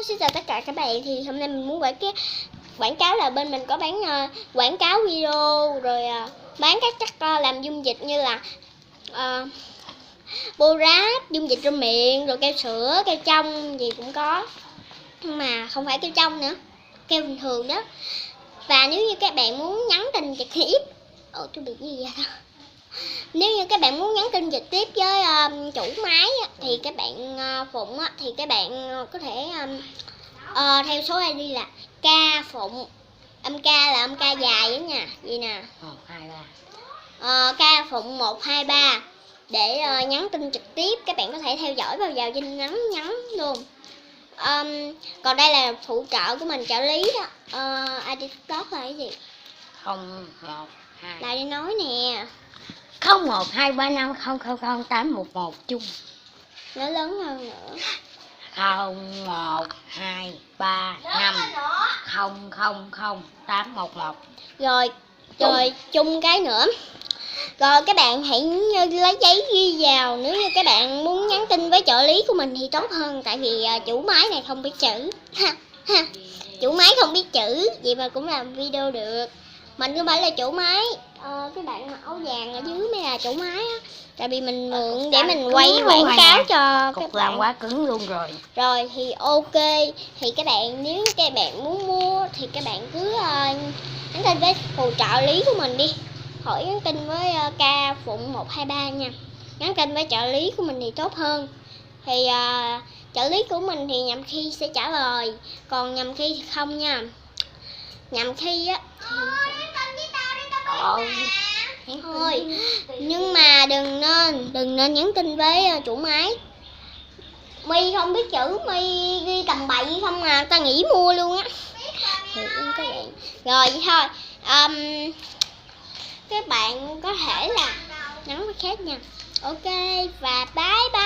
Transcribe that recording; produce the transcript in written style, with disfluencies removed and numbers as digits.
Xin chào tất cả các bạn. Thì hôm nay mình muốn quảng cáo là bên mình có bán quảng cáo video rồi bán các chất làm dung dịch như là Borat, dung dịch trong miệng, rồi keo sữa, keo trong gì cũng có, nhưng mà không phải keo trong nữa, keo bình thường đó. Và nếu như các bạn muốn nhắn tin trực tiếp, tôi bị gì vậy đó. Nếu như các bạn muốn nhắn tin trực tiếp với chủ máy thì các bạn Phụng thì các bạn có thể theo số ID là K Phụng, âm K là âm K dài đó nha, vậy nè, 123 K Phụng 123 để nhắn tin trực tiếp. Các bạn có thể theo dõi vào tin nhắn luôn. Còn đây là phụ trợ của mình, trợ lý đó. ID TikTok là cái gì? 012 lại đi nói nè. 0123500811 chung. Nó lớn hơn nữa. 01235000811. Rồi chung cái nữa. Rồi các bạn hãy lấy giấy ghi vào. Nếu như các bạn muốn nhắn tin với trợ lý của mình thì tốt hơn, tại vì chủ máy này không biết chữ. Chủ máy không biết chữ, vậy mà cũng làm video được. Mình không phải là chủ máy. Cái bạn mặc áo vàng ở dưới mới là chủ máy á. Tại vì mình mượn để mình quay quảng cáo cho các bạn. Làm quá cứng luôn rồi. Rồi thì ok. Thì các bạn, nếu các bạn muốn mua thì các bạn cứ nhắn tin với phụ trợ lý của mình đi. Hỏi nhắn tin với K Phụng 123 nha. Nhắn tin với trợ lý của mình thì tốt hơn. Thì trợ lý của mình thì nhằm khi sẽ trả lời, còn nhằm khi thì không nha. Nhằm khi á thôi, nhưng mà đừng nên nhắn tin với chủ máy. My không biết chữ, My ghi tầm bậy không à, ta nghỉ mua luôn á. Các bạn. Rồi vậy thôi. Các bạn có thể là nhắn với khác nha. Ok và bye bye.